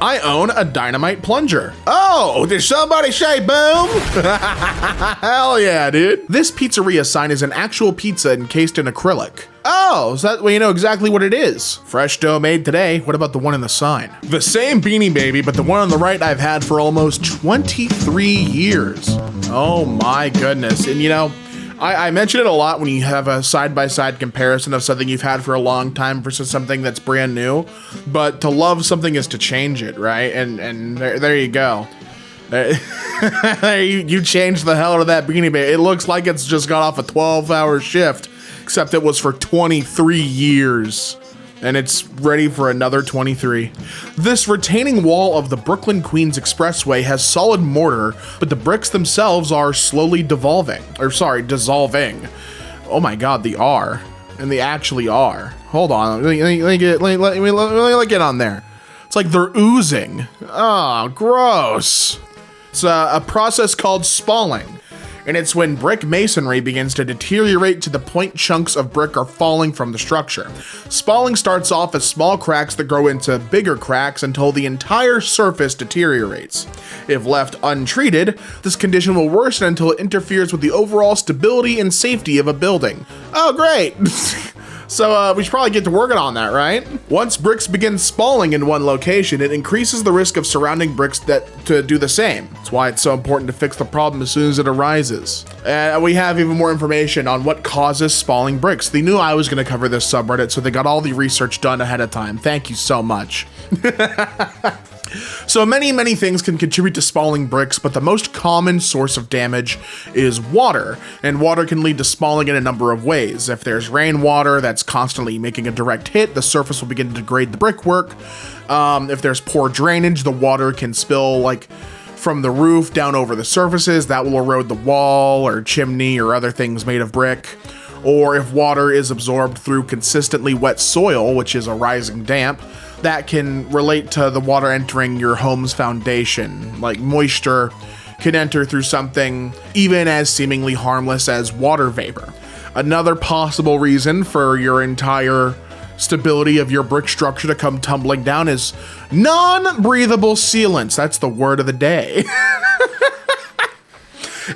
I own a dynamite plunger. Oh, did somebody say boom? Hell yeah, dude. This pizzeria sign is an actual pizza encased in acrylic. Oh, so that way you know exactly what it is. Fresh dough made today. What about the one in the sign? The same Beanie Baby, but the one on the right I've had for almost 23 years. Oh my goodness. And you know, I mention it a lot when you have a side-by-side comparison of something you've had for a long time versus something that's brand new. But to love something is to change it, right? And there you go. You changed the hell out of that Beanie Baby. It looks like it's just got off a 12-hour shift, except it was for 23 years. And it's ready for another 23. This retaining wall of the Brooklyn-Queens Expressway has solid mortar, but the bricks themselves are slowly dissolving. Oh my God, they are. And they actually are. Hold on, let me get on there. It's like they're oozing. Oh, gross. It's a process called spalling. And it's when brick masonry begins to deteriorate to the point chunks of brick are falling from the structure. Spalling starts off as small cracks that grow into bigger cracks until the entire surface deteriorates. If left untreated, this condition will worsen until it interferes with the overall stability and safety of a building. Oh, great. So we should probably get to working on that, right? Once bricks begin spalling in one location, it increases the risk of surrounding bricks to do the same. That's why it's so important to fix the problem as soon as it arises. We have even more information on what causes spalling bricks. They knew I was going to cover this subreddit, so they got all the research done ahead of time. Thank you so much. So many things can contribute to spalling bricks, but the most common source of damage is water, and water can lead to spalling in a number of ways. If there's rainwater that's constantly making a direct hit, the surface will begin to degrade the brickwork. If there's poor drainage, the water can spill like from the roof down over the surfaces. That will erode the wall or chimney or other things made of brick. Or if water is absorbed through consistently wet soil, which is a rising damp, that can relate to the water entering your home's foundation. Like moisture can enter through something even as seemingly harmless as water vapor. Another possible reason for your entire stability of your brick structure to come tumbling down is non-breathable sealants. That's the word of the day.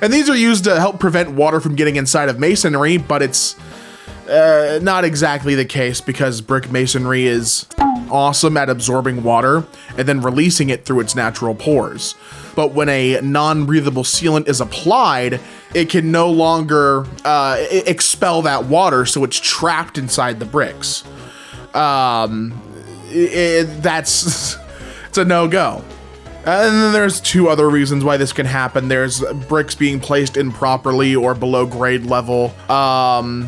And these are used to help prevent water from getting inside of masonry, but it's not exactly the case because brick masonry is awesome at absorbing water and then releasing it through its natural pores. But when a non-breathable sealant is applied, it can no longer expel that water, so it's trapped inside the bricks. It's a no-go. And then there's two other reasons why this can happen. There's bricks being placed improperly or below grade level,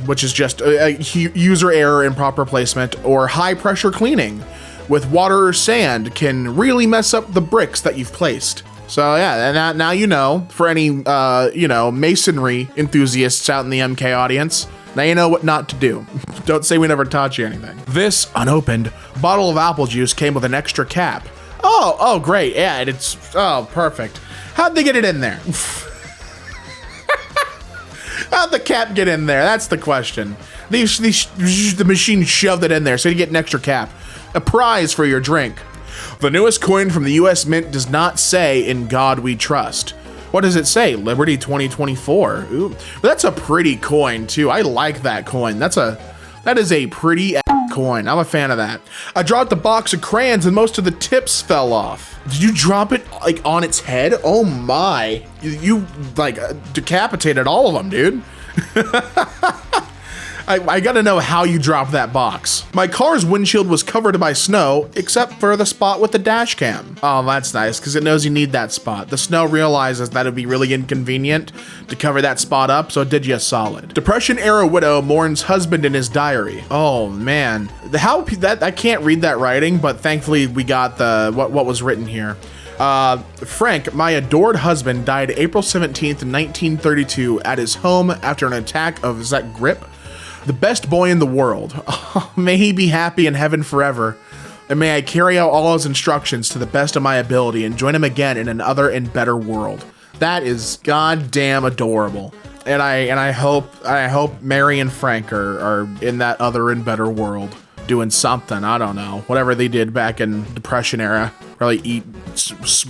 which is just a user error in proper placement, or high pressure cleaning with water or sand can really mess up the bricks that you've placed. So yeah, and now you know, for any masonry enthusiasts out in the EmKay audience, now you know what not to do. Don't say we never taught you anything. This unopened bottle of apple juice came with an extra cap. Oh, great. Yeah, oh, perfect. How'd they get it in there? How'd the cap get in there? That's the question. The machine shoved it in there, so you get an extra cap. A prize for your drink. The newest coin from the US Mint does not say, "In God We Trust." What does it say? Liberty 2024. Ooh, that's a pretty coin too. I like that coin. That is a pretty coin. I'm a fan of that. I dropped a box of crayons and most of the tips fell off. Did you drop it like on its head? Oh my. You like decapitated all of them, dude. I gotta know how you dropped that box. My car's windshield was covered by snow, except for the spot with the dash cam. Oh, that's nice, because it knows you need that spot. The snow realizes that it'd be really inconvenient to cover that spot up, so it did you a solid. Depression-era widow mourns husband in his diary. Oh, man. I can't read that writing, but thankfully we got what was written here. Frank, my adored husband, died April 17th, 1932 at his home after an attack of, is that grip? The best boy in the world. Oh, may he be happy in heaven forever, and may I carry out all his instructions to the best of my ability and join him again in another and better world. That is goddamn adorable. And I hope Mary and Frank are in that other and better world. doing something. I don't know. Whatever they did back in Depression era. Probably eat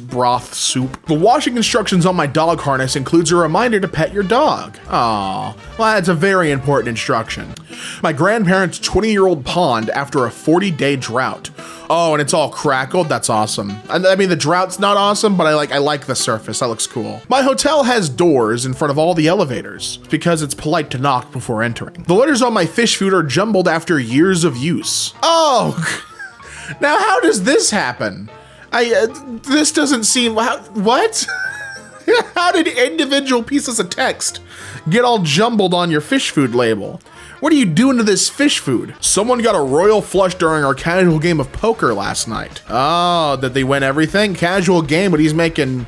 broth soup. The washing instructions on my dog harness includes a reminder to pet your dog. Oh, well, that's a very important instruction. My grandparents' 20-year-old pond after a 40-day drought. Oh, and it's all crackled. That's awesome. I mean, the drought's not awesome, but I like the surface. That looks cool. My hotel has doors in front of all the elevators because it's polite to knock before entering. The letters on my fish food are jumbled after years of use. Oh, now how does this happen? This doesn't seem, what? How did individual pieces of text get all jumbled on your fish food label? What are you doing to this fish food? Someone got a royal flush during our casual game of poker last night. Oh, did they win everything? Casual game, but he's making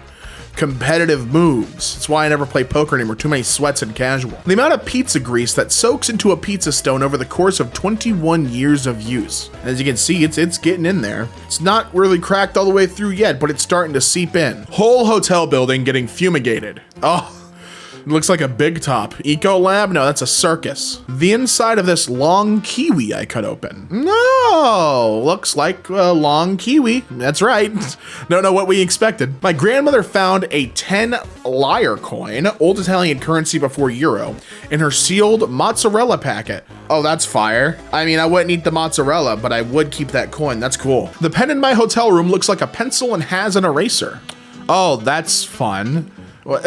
competitive moves. That's why I never play poker anymore. Too many sweats in casual. The amount of pizza grease that soaks into a pizza stone over the course of 21 years of use. As you can see, it's getting in there. It's not really cracked all the way through yet, but it's starting to seep in. Whole hotel building getting fumigated. Oh. It looks like a big top. Eco lab? No, that's a circus. The inside of this long kiwi I cut open. No, looks like a long kiwi. That's right. Don't know what we expected. My grandmother found a 10 lyre coin, old Italian currency before euro, in her sealed mozzarella packet. Oh, that's fire. I mean, I wouldn't eat the mozzarella, but I would keep that coin. That's cool. The pen in my hotel room looks like a pencil and has an eraser. Oh, that's fun. What?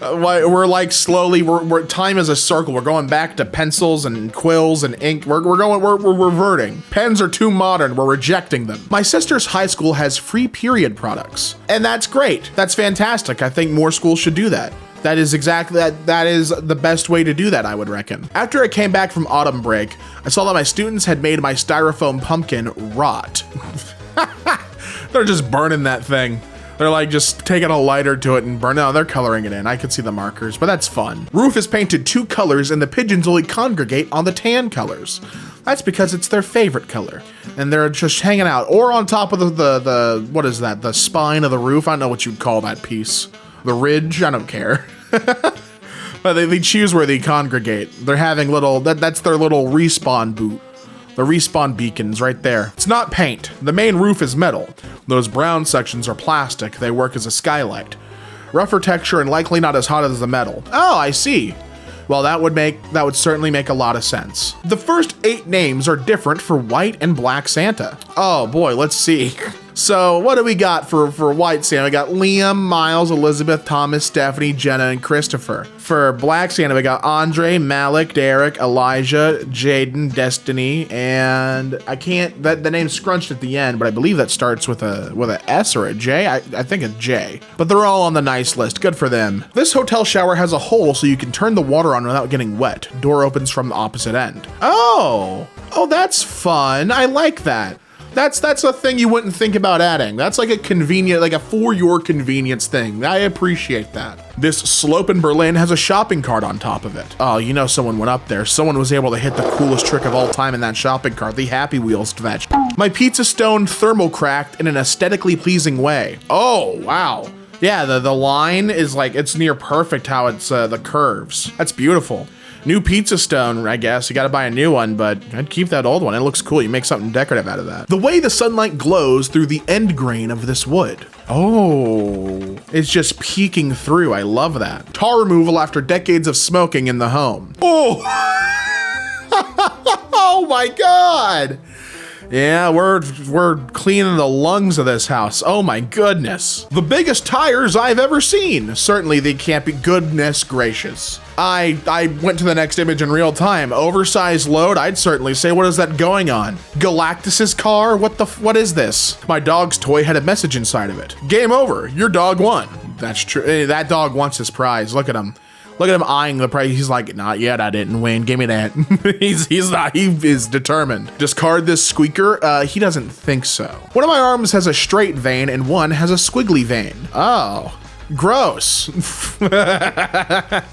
We're like slowly, we're time is a circle. We're going back to pencils and quills and ink. We're reverting. Pens are too modern. We're rejecting them. My sister's high school has free period products, and that's great. That's fantastic. I think more schools should do that. That is exactly that is the best way to do that, I would reckon. After I came back from autumn break, I saw that my students had made my styrofoam pumpkin rot. They're just burning that thing. They're like just taking a lighter to it and burn. No, they're coloring it in. I could see the markers, but that's fun. Roof is painted 2 colors and the pigeons only congregate on the tan colors. That's because it's their favorite color. And they're just hanging out or on top of the what is that? The spine of the roof? I don't know what you'd call that piece. The ridge? I don't care. But they choose where they congregate. They're having little, that's their little respawn boot. The respawn beacons right there. It's not paint. The main roof is metal. Those brown sections are plastic. They work as a skylight. Rougher texture and likely not as hot as the metal. Oh, I see. Well, that would certainly make a lot of sense. The first 8 names are different for White and Black Santa. Oh boy, let's see. So what do we got for White Santa? We got Liam, Miles, Elizabeth, Thomas, Stephanie, Jenna, and Christopher. For Black Santa, we got Andre, Malik, Derek, Elijah, Jaden, Destiny, and I can't, the name's scrunched at the end, but I believe that starts with a S or a J. I think a J. But they're all on the nice list. Good for them. This hotel shower has a hole so you can turn the water on without getting wet. Door opens from the opposite end. Oh, that's fun. I like that. That's a thing you wouldn't think about adding. That's like a convenient, like a for your convenience thing. I appreciate that. This slope in Berlin has a shopping cart on top of it. Oh, you know someone went up there. Someone was able to hit the coolest trick of all time in that shopping cart, the Happy Wheels to that. My pizza stone thermal cracked in an aesthetically pleasing way. Oh, wow. Yeah, the line is like, it's near perfect how it's the curves. That's beautiful. New pizza stone, I guess. You gotta buy a new one, but I'd keep that old one. It looks cool. You make something decorative out of that. The way the sunlight glows through the end grain of this wood. Oh, it's just peeking through. I love that. Tar removal after decades of smoking in the home. Oh, oh my God. Yeah, we're cleaning the lungs of this house. Oh my goodness. The biggest tires I've ever seen. Certainly they can't be, goodness gracious. I went to the next image in real time. Oversized load, I'd certainly say, what is that going on? Galactus's car? What is this? My dog's toy had a message inside of it. Game over, your dog won. That's true, that dog wants his prize. Look at him. Look at him eyeing the prize. He's like, not yet, I didn't win. Give me that. he's not, he is determined. Discard this squeaker? He doesn't think so. One of my arms has a straight vein and one has a squiggly vein. Oh. Gross.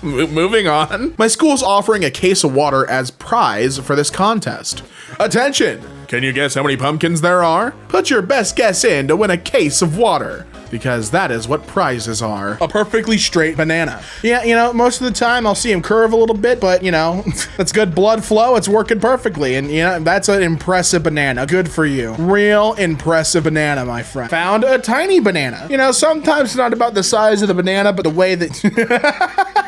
Moving on. My school's offering a case of water as prize for this contest. Attention! Can you guess how many pumpkins there are? Put your best guess in to win a case of water, because that is what prizes are. A perfectly straight banana. Yeah, you know, most of the time I'll see him curve a little bit, but you know, that's good blood flow. It's working perfectly. And you know, that's an impressive banana. Good for you. Real impressive banana, my friend. Found a tiny banana. You know, sometimes it's not about the size of the banana, but the way that...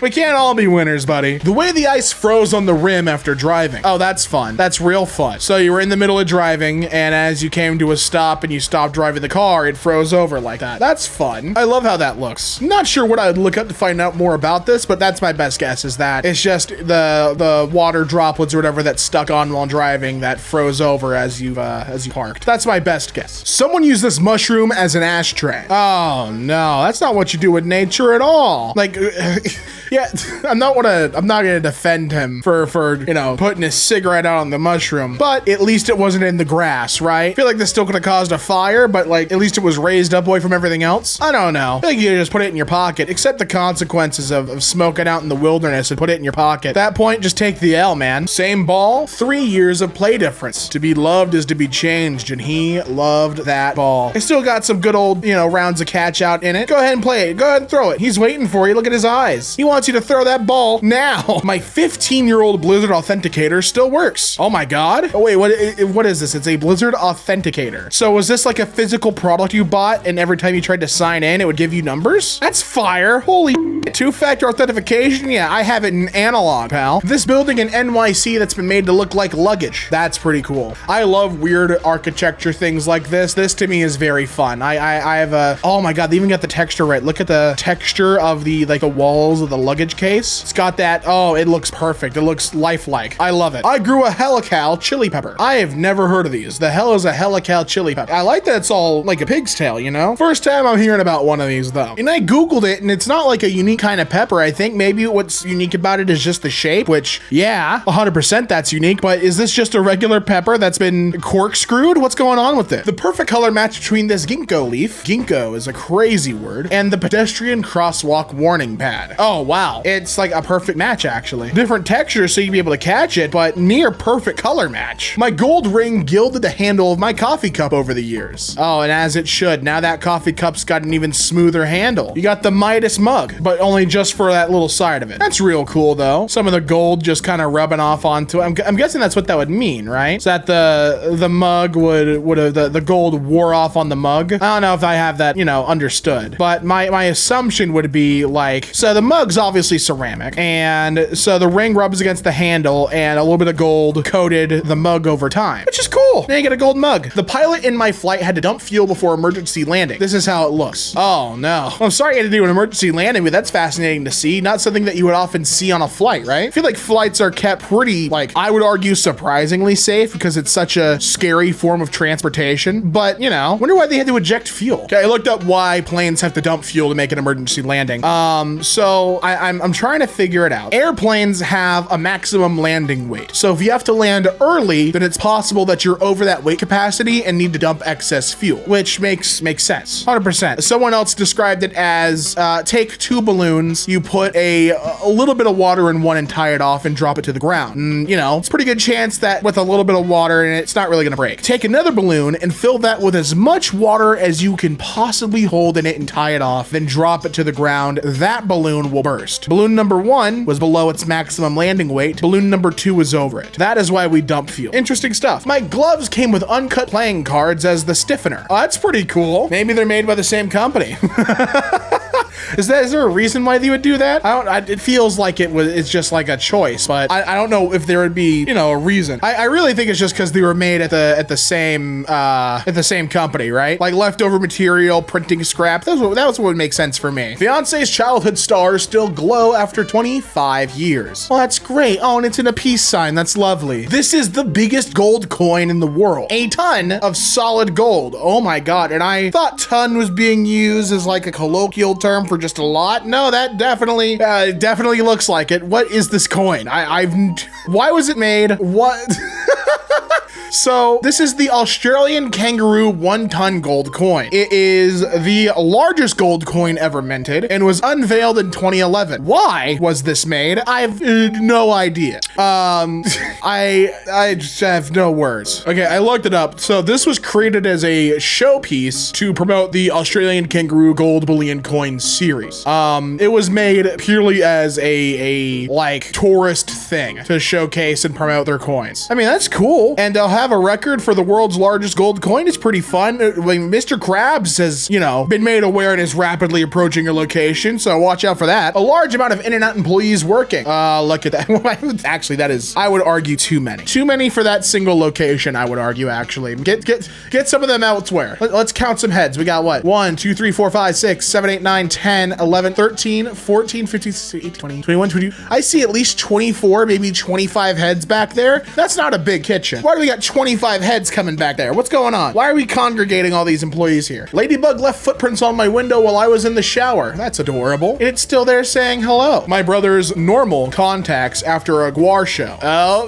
We can't all be winners, buddy. The way the ice froze on the rim after driving. Oh, that's fun. That's real fun. So you were in the middle of driving, and as you came to a stop and you stopped driving the car, it froze over like that. That's fun. I love how that looks. Not sure what I would look up to find out more about this, but that's my best guess, is that it's just the water droplets or whatever that stuck on while driving that froze over as you parked. That's my best guess. Someone used this mushroom as an ashtray. Oh no, that's not what you do with nature at all. Like, yeah, I'm not gonna defend him for you know, putting his cigarette out on the mushroom, but at least it wasn't in the grass, right? I feel like this still could have caused a fire, but like at least it was raised up away from everything else. I don't know. I think you just put it in your pocket. Accept the consequences of smoking out in the wilderness and put it in your pocket. At that point, just take the L, man. Same ball, 3 years of play difference. To be loved is to be changed, and he loved that ball. I still got some good old, you know, rounds of catch out in it. Go ahead and play it. Go ahead and throw it. He's waiting for you. Look at his eyes. He wants you to throw that ball now. My 15-year-old Blizzard Authenticator still works. Oh my God. Oh wait, what is this? It's a Blizzard Authenticator. So was this like a physical product you bought, and every time you tried to sign in, it would give you numbers? That's fire. Holy shit. Two-factor authentication? Yeah, I have it in analog, pal. This building in NYC that's been made to look like luggage. That's pretty cool. I love weird architecture things like this. This to me is very fun. I have a, oh my God, they even got the texture right. Look at the texture of the walls of the luggage case. It's got that, oh, it looks perfect. It looks lifelike. I love it. I grew a helical chili pepper. I have never heard of these. The hell is a helical chili pepper? I like that it's all like a pig's tail, you know? First time I'm hearing about one of these though. And I Googled it, and it's not like a unique kind of pepper. I think maybe what's unique about it is just the shape, which yeah, 100% that's unique, but is this just a regular pepper that's been corkscrewed? What's going on with it? The perfect color match between this ginkgo leaf, ginkgo is a crazy word, and the pedestrian crosswalk warning pad. Oh wow, it's like a perfect match actually. Different textures so you'd be able to catch it, but near perfect color match. My gold ring gilded the handle of my coffee cup over the years. Oh, and as it should. Now that coffee cup's got an even smoother handle. You got the Midas mug, but only just for that little side of it. That's real cool though. Some of the gold just kind of rubbing off onto it. I'm guessing that's what that would mean, right? So that the mug would have, the gold wore off on the mug. I don't know if I have that, you know, understood, but my assumption would be like, so the mug's obviously ceramic, and so the ring rubs against the handle, and a little bit of gold coated the mug over time, which is cool. Now you get a gold mug. The pilot in my flight had to dump fuel before emergency landing. This is how it looks. Oh no. I'm sorry you had to do an emergency landing, but that's fascinating to see. Not something that you would often see on a flight, right? I feel like flights are kept pretty, like, I would argue surprisingly safe because it's such a scary form of transportation, but you know, wonder why they had to eject fuel. Okay, I looked up why planes have to dump fuel to make an emergency landing. So I'm trying to figure it out. Airplanes have a maximum landing weight. So if you have to land early, then it's possible that you're over that weight capacity and need to dump excess fuel, which makes sense. 100%. Someone else described it as take 2 balloons, you put a little bit of water in one and tie it off and drop it to the ground. And, you know, it's a pretty good chance that with a little bit of water in it, it's not really gonna break. Take another balloon and fill that with as much water as you can possibly hold in it and tie it off, then drop it to the ground. That balloon will burst. Balloon number 1 was below its maximum landing weight. Balloon number 2 was over it. That is why we dump fuel. Interesting stuff. My gloves came with uncut playing cards as the stiffener. Oh, that's pretty cool. Maybe they're made by the same company. Is there a reason why they would do that? It feels like it's just like a choice, but I don't know if there would be, you know, a reason. I really think it's just because they were made at the same company, right? Like leftover material, printing scrap. That was what would make sense for me. Beyonce's childhood stars still glow after 25 years. Well, that's great. Oh, and it's in a peace sign. That's lovely. This is the biggest gold coin in the world. A ton of solid gold. Oh my God. And I thought ton was being used as like a colloquial term for just a lot. No, that definitely looks like it. What is this coin? Why was it made? What? So this is the Australian kangaroo 1-ton gold coin. It is the largest gold coin ever minted and was unveiled in 2011. Why was this made? I have no idea. I just have no words. Okay, I looked it up. So this was created as a showpiece to promote the Australian kangaroo gold bullion coin series. It was made purely as a like tourist thing to showcase and promote their coins. I mean, that's cool. And they'll have a record for the world's largest gold coin. It's pretty fun. Like, Mr. Krabs has, you know, been made aware and is rapidly approaching your location, so watch out for that. A large amount of In-N-Out employees working. Look at that. Actually, that is, I would argue, too many. Too many for that single location, I would argue, actually. Get some of them elsewhere. Let's count some heads. We got what? 1, 2, 3, 4, 5, 6, 7, 8, 9, 10, 11, 13, 14, 15, 16, 18, 20, 21, 22. I see at least 24, maybe 25 heads back there. That's not a big kitchen. Why do we got 25 heads coming back there? What's going on? Why are we congregating all these employees here? Ladybug left footprints on my window while I was in the shower. That's adorable. And it's still there saying hello. My brother's normal contacts after a Guar show. Oh.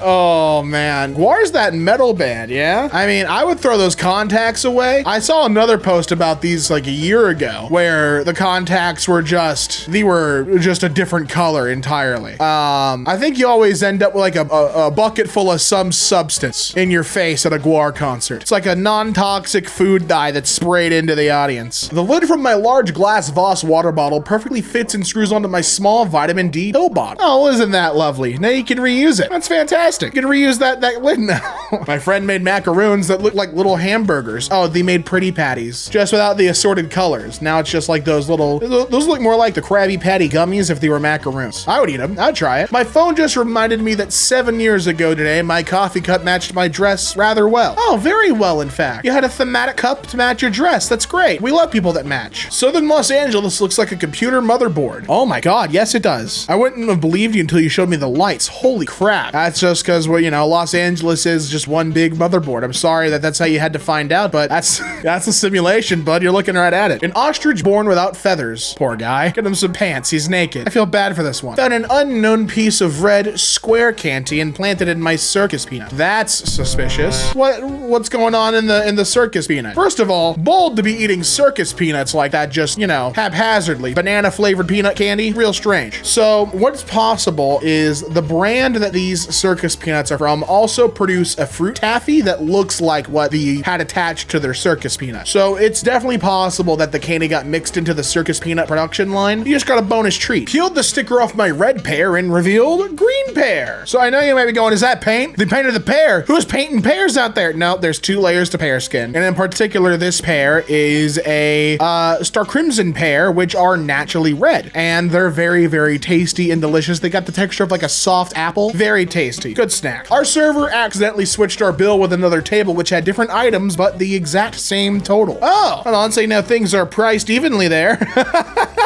Oh man, Guar's that metal band, yeah? I mean, I would throw those contacts away. I saw another post about these like a year ago where the contacts were just a different color entirely. I think you always end up with like a bucket full of some substance in your face at a Guar concert. It's like a non-toxic food dye that's sprayed into the audience. The lid from my large glass Voss water bottle perfectly fits and screws onto my small vitamin D pill bottle. Oh, isn't that lovely? Now you can reuse it. That's fantastic. You can reuse that lid now. My friend made macaroons that look like little hamburgers. Oh, they made pretty patties, just without the assorted colors. Now it's just like those look more like the Krabby Patty gummies if they were macaroons. I would eat them. I'd try it. My phone just reminded me that 7 years ago today, my coffee cup matched my dress rather well. Oh, very well, in fact. You had a thematic cup to match your dress. That's great. We love people that match. Southern Los Angeles looks like a computer motherboard. Oh my God, yes it does. I wouldn't have believed you until you showed me the lights. Holy crap. That's just because, well, you know, Los Angeles is just one big motherboard. I'm sorry that's how you had to find out, but that's a simulation, bud. You're looking right at it. An ostrich born without feathers. Poor guy. Get him some pants. He's naked. I feel bad for this one. Found an unknown piece of red square candy and planted in my circus peanut. That's suspicious. What's going on in the circus peanut? First of all, bold to be eating circus peanuts like that, just, you know, haphazardly. Banana flavored peanut candy, real strange. So what's possible is the brand that these circus peanuts are from also produce a fruit taffy that looks like what they had attached to their circus peanut. So it's definitely possible that the candy got mixed into the circus peanut production line. You just got a bonus treat. Peeled the sticker off my red pear and revealed green pear. So I know you might be going, is that paint? They painted the pear. Who's painting pears out there? No, there's 2 layers to pear skin. And in particular, this pear is a Star Crimson pear, which are naturally red. And they're very, very tasty and delicious. They got the texture of like a soft apple. Very tasty. Good snack. Our server accidentally switched our bill with another table which had different items but the exact same total. Oh, hold on, say now things are priced evenly there.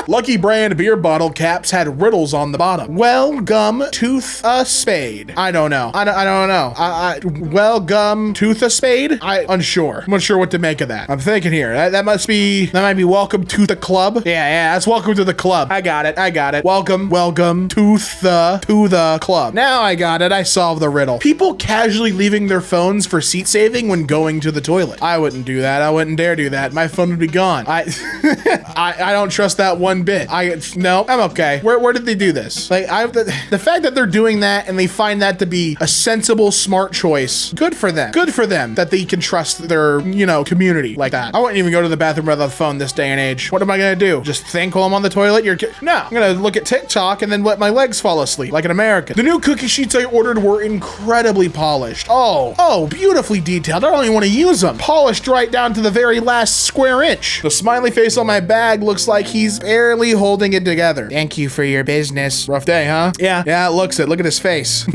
Lucky Brand beer bottle caps had riddles on the bottom. Well, gum, tooth a spade. I don't know. I don't know. Well, gum, tooth a spade? Unsure. I'm unsure what to make of that. I'm thinking here. That might be welcome to the club. Yeah, that's welcome to the club. I got it. Welcome to the club. Now I got it. I solved the riddle. People casually leaving their phones for seat saving when going to the toilet. I wouldn't do that. I wouldn't dare do that. My phone would be gone. I don't trust that one bit. No, I'm okay. Where did they do this? Like, the fact that they're doing that and they find that to be a sensible, smart choice. Good for them. Good for them that they can trust their, you know, community like that. I wouldn't even go to the bathroom without the phone this day and age. What am I gonna do? Just think while I'm on the toilet? No, I'm gonna look at TikTok and then let my legs fall asleep like an American. The new cookie sheets I ordered were incredibly polished. Oh, beautifully detailed. I don't even want to use them. Polished right down to the very last square inch. The smiley face on my bag looks like he's barely holding it together. Thank you for your business. Rough day, huh? Yeah, it looks it. Look at his face.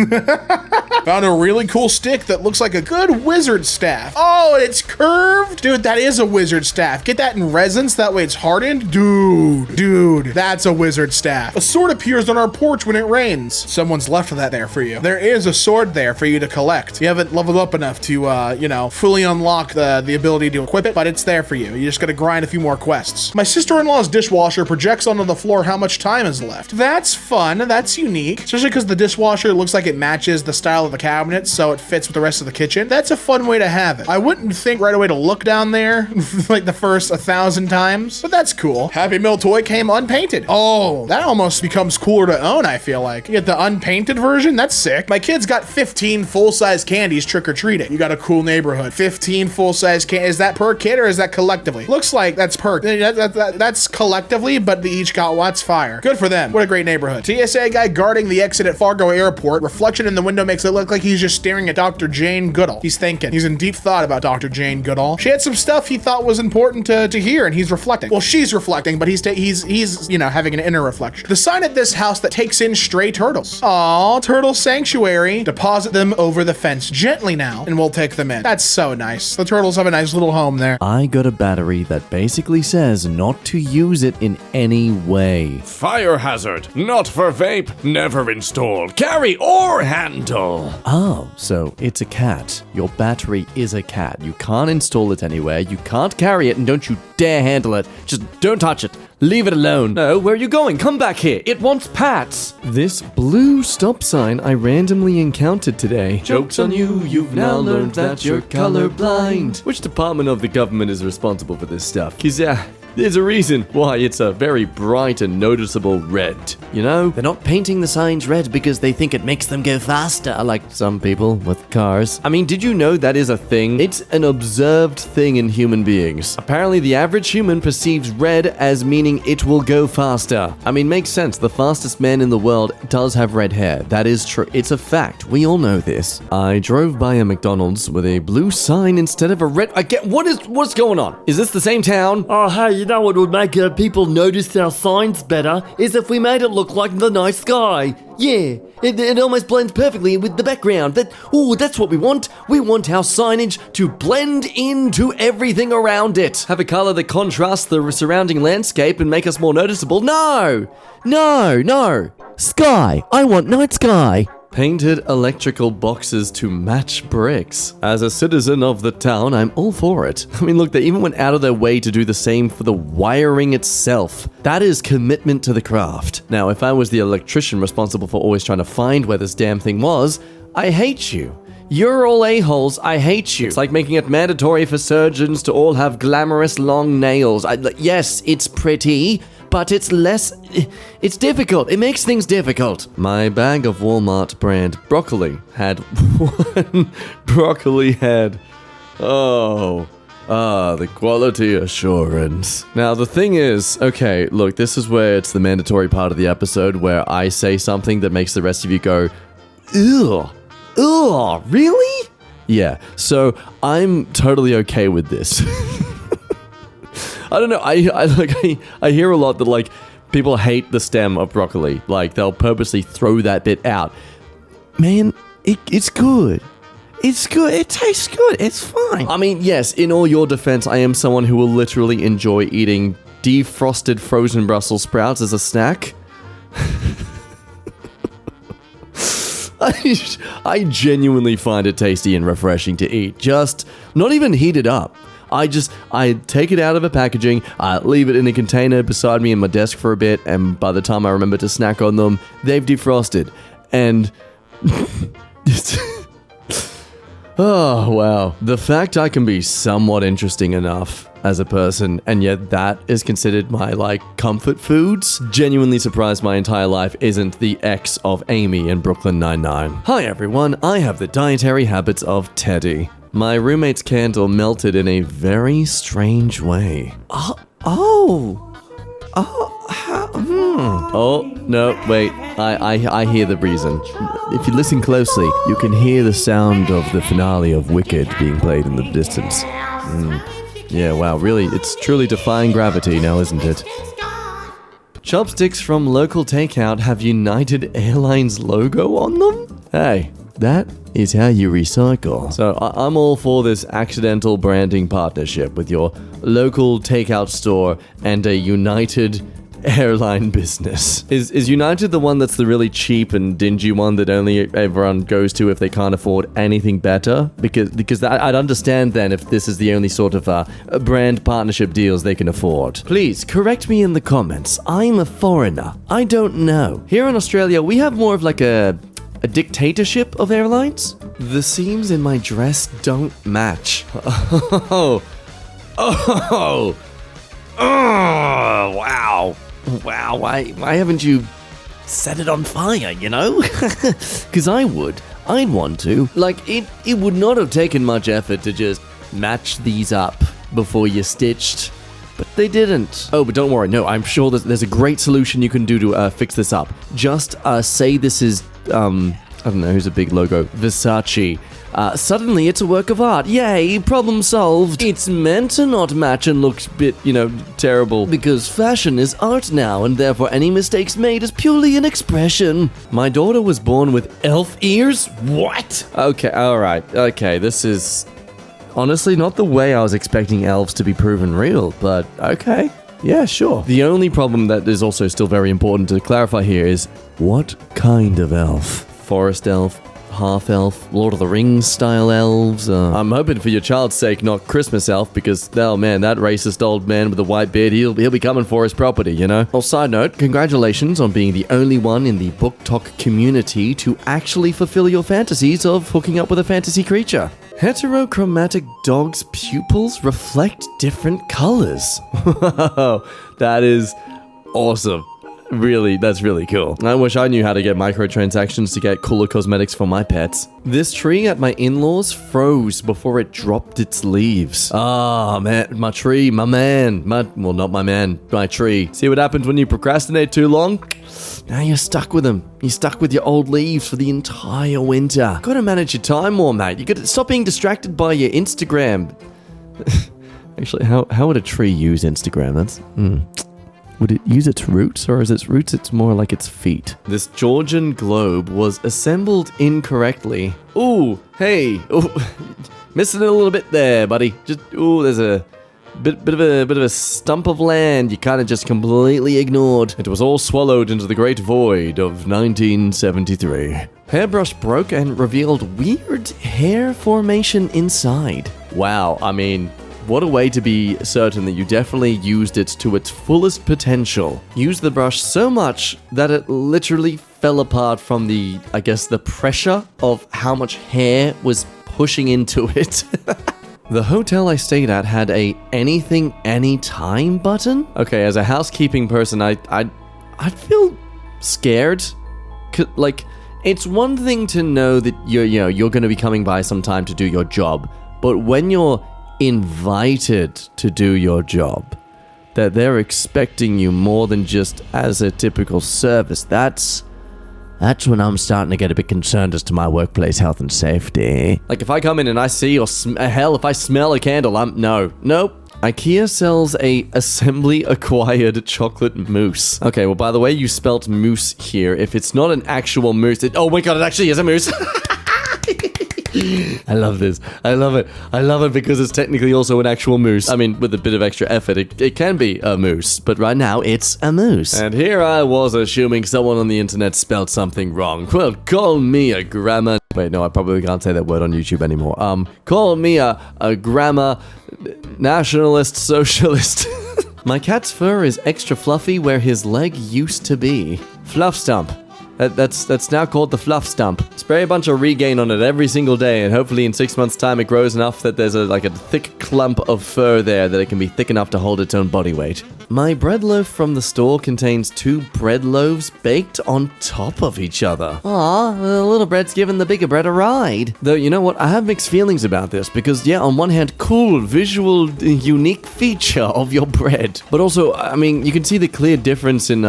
Found a really cool stick that looks like a good wizard staff. Oh, it's curved? Dude, that is a wizard staff. Get that in resins, that way it's hardened. Dude, that's a wizard staff. A sword appears on our porch when it rains. Someone's left that there for you. There is a sword there for you to collect. You haven't leveled up enough to, you know, fully unlock the ability to equip it, but it's there for you. You just gotta grind a few more quests. My sister-in-law's dishwasher projects onto the floor how much time is left. That's fun. That's unique. Especially because the dishwasher looks like it matches the style of the cabinets so it fits with the rest of the kitchen. That's a fun way to have it. I wouldn't think right away to look down there like the first 1,000 times, but that's cool. Happy Meal toy came unpainted. Oh, that almost becomes cooler to own, I feel like. You get the unpainted version? That's sick. My kids got 15 full-size candies trick-or-treating. You got a cool neighborhood. 15 full-size candies. Is that per kid or is that collectively? Looks like that's per. That's collectively, but they each got what's fire. Good for them. What a great neighborhood. TSA guy guarding the exit at Fargo Airport. Reflection in the window makes it look like he's just staring at Dr. Jane Goodall. He's thinking. He's in deep thought about Dr. Jane Goodall. She had some stuff he thought was important to hear, and he's reflecting. Well, she's reflecting, but he's you know, having an inner reflection. The sign at this house that takes in stray turtles. Aw, turtle sanctuary. Deposit them over the fence gently now, and we'll take them in. That's so nice. The turtles have a nice little home there. I got a battery that basically says not to use it in any way. Fire hazard. Not for vape. Never installed. Carry or handle. Oh, so it's a cat. Your battery is a cat. You can't install it anywhere. You can't carry it, and don't you dare handle it. Just don't touch it. Leave it alone. No, where are you going? Come back here. It wants pats. This blue stop sign I randomly encountered today. Joke's on you. You've now learned that you're colorblind. Which department of the government is responsible for this stuff? 'Cause there's a reason why it's a very bright and noticeable red. You know, they're not painting the signs red because they think it makes them go faster, like some people with cars. I mean, did you know that is a thing? It's an observed thing in human beings. Apparently, the average human perceives red as meaning it will go faster. I mean, makes sense. The fastest man in the world does have red hair. That is true. It's a fact. We all know this. I drove by a McDonald's with a blue sign instead of a red. What's going on? Is this the same town? Oh, hey, you know what would make people notice our signs better is if we made it look like the night sky. Yeah, it almost blends perfectly with the background. That's what we want. We want our signage to blend into everything around it. Have a color that contrasts the surrounding landscape and make us more noticeable? No! Sky! I want night sky! Painted electrical boxes to match bricks. As a citizen of the town, I'm all for it. I mean, look, they even went out of their way to do the same for the wiring itself. That is commitment to the craft. Now, if I was the electrician responsible for always trying to find where this damn thing was, I hate you. You're all a-holes, I hate you. It's like making it mandatory for surgeons to all have glamorous long nails. Yes, it's pretty, but it's difficult. It makes things difficult. My bag of Walmart brand broccoli had one broccoli head. The quality assurance. Now, the thing is, okay, look, this is where it's the mandatory part of the episode where I say something that makes the rest of you go, ew, really? Yeah, so I'm totally okay with this. I don't know, I hear a lot that, like, people hate the stem of broccoli. Like, they'll purposely throw that bit out. Man, it's good. It's good. It tastes good. It's fine. I mean, yes, in all your defense, I am someone who will literally enjoy eating defrosted frozen Brussels sprouts as a snack. I genuinely find it tasty and refreshing to eat. Just not even heated up. I take it out of a packaging, I leave it in a container beside me in my desk for a bit, and by the time I remember to snack on them, they've defrosted. And oh, wow. The fact I can be somewhat interesting enough as a person, and yet that is considered my, comfort foods, genuinely surprised my entire life isn't the ex of Amy in Brooklyn Nine-Nine. Hi everyone, I have the dietary habits of Teddy. My roommate's candle melted in a very strange way. Oh, no, wait, I hear the reason. If you listen closely, you can hear the sound of the finale of Wicked being played in the distance. Yeah, wow, really, it's truly defying gravity now, isn't it? Chopsticks from local takeout have United Airlines logo on them? Hey, that is how you recycle. So I'm all for this accidental branding partnership with your local takeout store and a United airline business. Is United the one that's the really cheap and dingy one that only everyone goes to if they can't afford anything better? Because I'd understand then if this is the only sort of brand partnership deals they can afford. Please, correct me in the comments. I'm a foreigner. I don't know. Here in Australia, we have more of like a a dictatorship of airlines? The seams in my dress don't match. Oh, wow. Wow, why haven't you set it on fire, you know? Because I would. I'd want to. Like, it would not have taken much effort to just match these up before you stitched. But they didn't. Oh, but don't worry. No, I'm sure there's a great solution you can do to fix this up. Just say this is, I don't know, who's a big logo? Versace. Suddenly it's a work of art. Yay, problem solved. It's meant to not match and look a bit, terrible. Because fashion is art now, and therefore any mistakes made is purely an expression. My daughter was born with elf ears? What? Okay, alright. Okay, this is honestly not the way I was expecting elves to be proven real, but okay. Yeah, sure. The only problem that is also still very important to clarify here is, what kind of elf? Forest elf? Half-elf, Lord of the Rings style elves. I'm hoping for your child's sake, not Christmas elf, because, oh man, that racist old man with the white beard, he'll be coming for his property, you know? Well, side note, congratulations on being the only one in the book talk community to actually fulfill your fantasies of hooking up with a fantasy creature. Heterochromatic dogs' pupils reflect different colors. That is awesome. Really, that's really cool. I wish I knew how to get microtransactions to get cooler cosmetics for my pets. This tree at my in-laws froze before it dropped its leaves. Ah, man, my tree, my man. Well, not my man, my tree. See what happens when you procrastinate too long? Now you're stuck with them. You're stuck with your old leaves for the entire winter. Gotta manage your time more, mate. You gotta stop being distracted by your Instagram. Actually, how would a tree use Instagram? That's, Would it use its roots, or is its roots it's more like its feet? This Georgian globe was assembled incorrectly. Ooh, hey, ooh, missing it a little bit there, buddy. Just there's a bit of a stump of land you kind of just completely ignored. It was all swallowed into the great void of 1973. Hairbrush broke and revealed weird hair formation inside. Wow, I mean, what a way to be certain that you definitely used it to its fullest potential. Used the brush so much that it literally fell apart from the pressure of how much hair was pushing into it. The hotel I stayed at had a anything, anytime button. Okay, as a housekeeping person, I'd feel scared. Like, it's one thing to know that you're going to be coming by sometime to do your job, but when you're invited to do your job, that they're expecting you more than just as a typical service, that's when I'm starting to get a bit concerned as to my workplace health and safety. Like, if I come in and I see, or if I smell a candle, nope. IKEA sells a assembly-acquired chocolate mousse. Okay, well, by the way, you spelt moose here. If it's not an actual moose, oh my god, it actually is a moose. I love this. I love it. I love it because it's technically also an actual moose. I mean, with a bit of extra effort, it can be a moose, but right now it's a moose. And here I was assuming someone on the internet spelled something wrong. Well, call me a grammar... Wait, no, I probably can't say that word on YouTube anymore. Call me a grammar nationalist socialist. My cat's fur is extra fluffy where his leg used to be. Fluff stump. That's now called the fluff stump. Spray a bunch of regain on it every single day, and hopefully in 6 months' time it grows enough that there's a thick clump of fur there that it can be thick enough to hold its own body weight. My bread loaf from the store contains 2 bread loaves baked on top of each other. Aw, the little bread's giving the bigger bread a ride. Though, you know what? I have mixed feelings about this, because yeah, on one hand, cool, visual, unique feature of your bread. But also, I mean, you can see the clear difference in,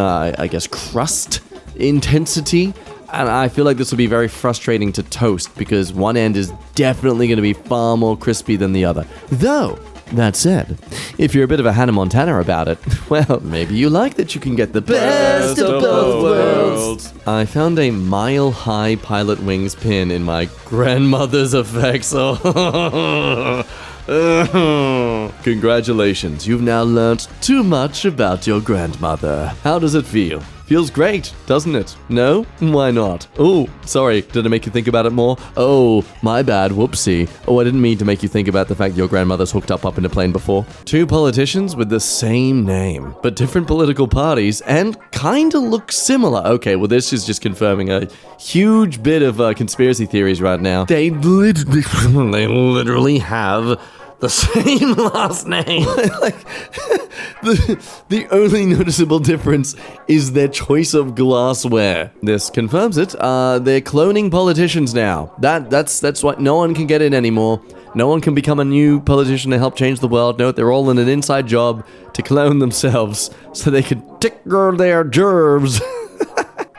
crust intensity, and I feel like this will be very frustrating to toast because one end is definitely going to be far more crispy than the other. Though, that said, if you're a bit of a Hannah Montana about it, well, maybe you like that you can get the best of both worlds. I found a mile-high Pilot Wings pin in my grandmother's effects. Congratulations, you've now learnt too much about your grandmother. How does it feel? Feels great, doesn't it? No? Why not? Oh, sorry. Did I make you think about it more? Oh, my bad. Whoopsie. Oh, I didn't mean to make you think about the fact your grandmother's hooked up in a plane before. 2 politicians with the same name, but different political parties and kinda look similar. Okay, well, this is just confirming a huge bit of conspiracy theories right now. They literally have the same last name. Like, the only noticeable difference is their choice of glassware. This confirms it. They're cloning politicians now. That's why no one can get in anymore. No one can become a new politician to help change the world. No, they're all in an inside job to clone themselves so they can tickle their germs.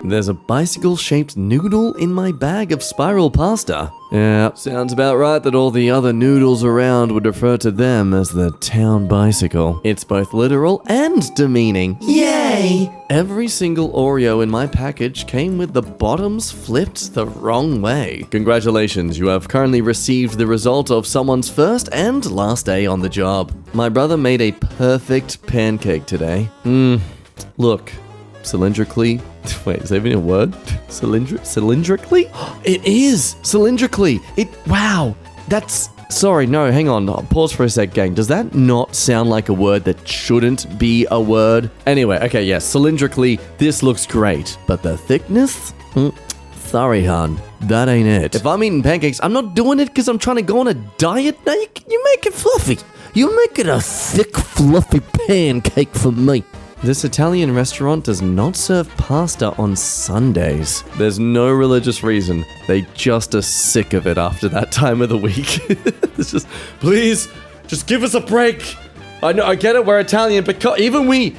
There's a bicycle-shaped noodle in my bag of spiral pasta. Yeah, sounds about right that all the other noodles around would refer to them as the town bicycle. It's both literal and demeaning. Yay! Every single Oreo in my package came with the bottoms flipped the wrong way. Congratulations, you have currently received the result of someone's first and last day on the job. My brother made a perfect pancake today. Look. Cylindrically. Wait, is that even a word? Cylindrically? It is! Cylindrically! Wow! That's... Sorry, no, hang on. Pause for a sec, gang. Does that not sound like a word that shouldn't be a word? Anyway, okay, yes, cylindrically, this looks great. But the thickness? Sorry, hon. That ain't it. If I'm eating pancakes, I'm not doing it because I'm trying to go on a diet. No, you make it fluffy. You make it a thick, fluffy pancake for me. This Italian restaurant does not serve pasta on Sundays. There's no religious reason. They just are sick of it after that time of the week. It's just, please, just give us a break. I know, I get it, we're Italian, but even we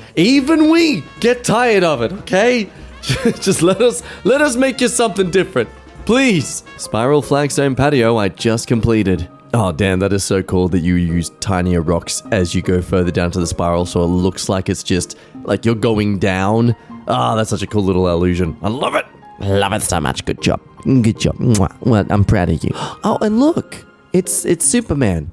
get tired of it, okay? Just let us make you something different, please. Spiral flagstone patio I just completed. Oh, damn, that is so cool that you use tinier rocks as you go further down to the spiral, so it looks like it's just, like you're going down. Ah, that's such a cool little illusion. I love it. I love it so much. Good job. Good job. Well, I'm proud of you. Oh, and look, it's Superman.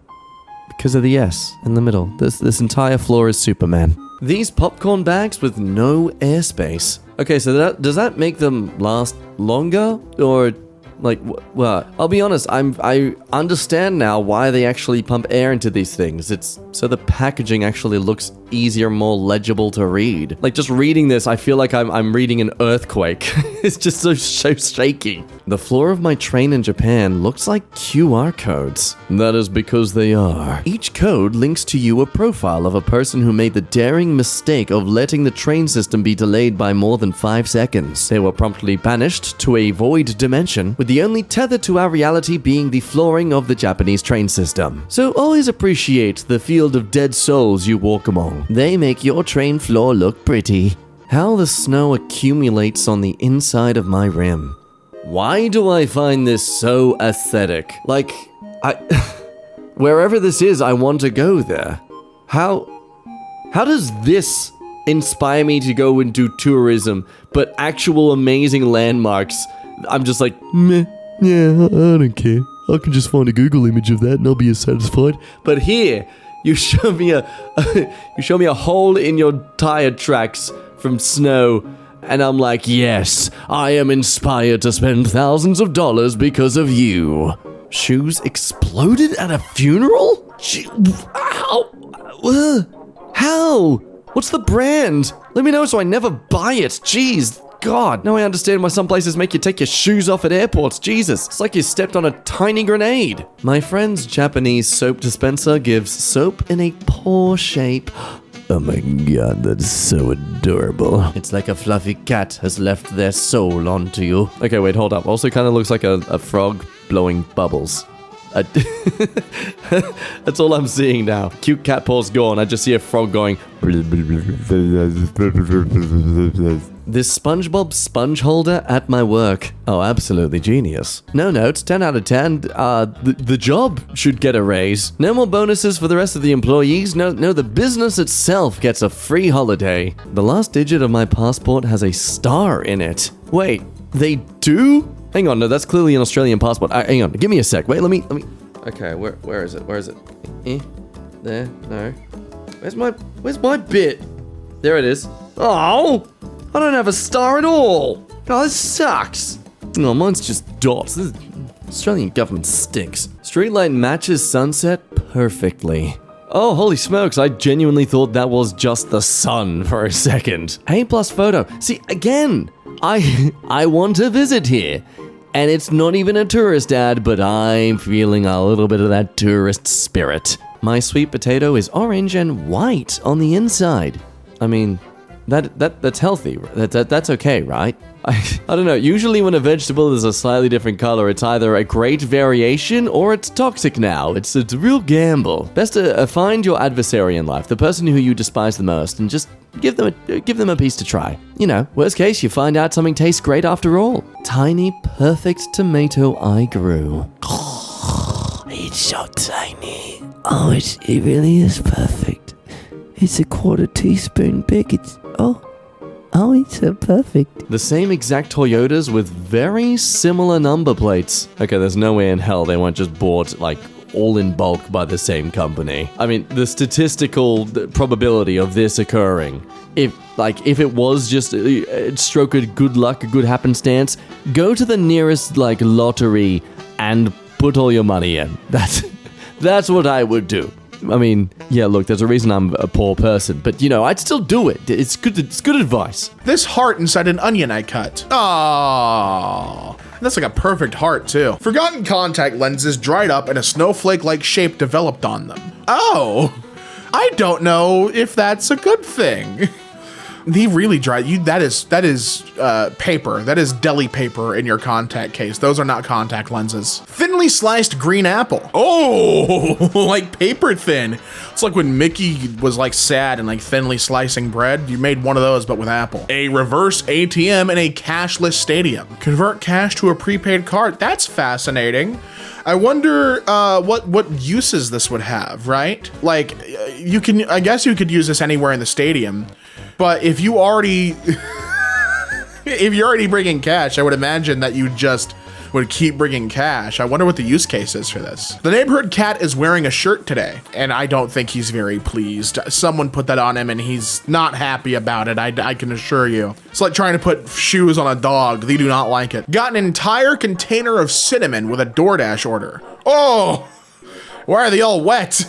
Because of the S in the middle. This entire floor is Superman. These popcorn bags with no airspace. Okay, so does that make them last longer? Or... like, well, I'll be honest, I understand now why they actually pump air into these things. It's so the packaging actually looks easier, more legible to read. Like, just reading this, I feel like I'm reading an earthquake. It's just so shaky. The floor of my train in Japan looks like QR codes. That is because they are. Each code links to you a profile of a person who made the daring mistake of letting the train system be delayed by more than 5 seconds. They were promptly banished to a void dimension, with the only tether to our reality being the flooring of the Japanese train system. So always appreciate the field of dead souls you walk among. They make your train floor look pretty. How the snow accumulates on the inside of my rim. Why do I find this so aesthetic? Like, wherever this is, I want to go there. How does this inspire me to go and do tourism, but actual amazing landmarks, I'm just like, meh, yeah, I don't care. I can just find a Google image of that and I'll be as satisfied. But here, you show me a hole in your tire tracks from snow, and I'm like, yes, I am inspired to spend thousands of dollars because of you. Shoes exploded at a funeral? How? What's the brand? Let me know so I never buy it. Jeez. God, now I understand why some places make you take your shoes off at airports. Jesus, it's like you stepped on a tiny grenade. My friend's Japanese soap dispenser gives soap in a paw shape. Oh my god, that's so adorable. It's like a fluffy cat has left their soul onto you. Okay, wait, hold up. Also kind of looks like a frog blowing bubbles. That's all I'm seeing now. Cute cat paws gone. I just see a frog going. This SpongeBob sponge holder at my work. Oh, absolutely genius. No notes, 10 out of 10. The job should get a raise. No more bonuses for the rest of the employees. No, the business itself gets a free holiday. The last digit of my passport has a star in it. Wait, they do? Hang on, no, that's clearly an Australian passport. Hang on, give me a sec. Wait, let me. Okay, where is it? Where is it? There, no. Where's my bit? There it is. Oh, I don't have a star at all. Oh, this sucks. Oh, mine's just dots. This Australian government stinks. Street light matches sunset perfectly. Oh, holy smokes, I genuinely thought that was just the sun for a second. A+ photo. See, again, I want to visit here. And it's not even a tourist ad, but I'm feeling a little bit of that tourist spirit. My sweet potato is orange and white on the inside. I mean, that's healthy. That's okay, right? I don't know. Usually when a vegetable is a slightly different color, it's either a great variation or it's toxic now. It's a real gamble. Best to find your adversary in life, the person who you despise the most, and just give them a piece to try. You know, worst case, you find out something tastes great after all. Tiny, perfect tomato I grew. It's so tiny. Oh, it really is perfect. It's a quarter teaspoon big. Oh, it's so perfect. The same exact Toyotas with very similar number plates. Okay, there's no way in hell they weren't just bought, like, all in bulk by the same company. I mean, the statistical probability of this occurring, if it was just a stroke of good luck, a good happenstance, go to the nearest, like, lottery and put all your money in. That's what I would do. I mean, yeah, look, there's a reason I'm a poor person, but, you know, I'd still do it. It's good advice. This heart inside an onion I cut. Aww. That's like a perfect heart, too. Forgotten contact lenses dried up and a snowflake-like shape developed on them. Oh, I don't know if that's a good thing. He really dried you. That is paper. That is deli paper in your contact case. Those are not contact lenses. Thinly sliced green apple. Oh, like paper thin. It's like when Mickey was like sad and like thinly slicing bread. You made one of those, but with apple. A reverse ATM in a cashless stadium. Convert cash to a prepaid card. That's fascinating. I wonder what uses this would have, right? Like I guess you could use this anywhere in the stadium. But if you're already bringing cash, I would imagine that you just would keep bringing cash. I wonder what the use case is for this. The neighborhood cat is wearing a shirt today, and I don't think he's very pleased. Someone put that on him, and he's not happy about it, I can assure you. It's like trying to put shoes on a dog. They do not like it. Got an entire container of cinnamon with a DoorDash order. Oh, why are they all wet?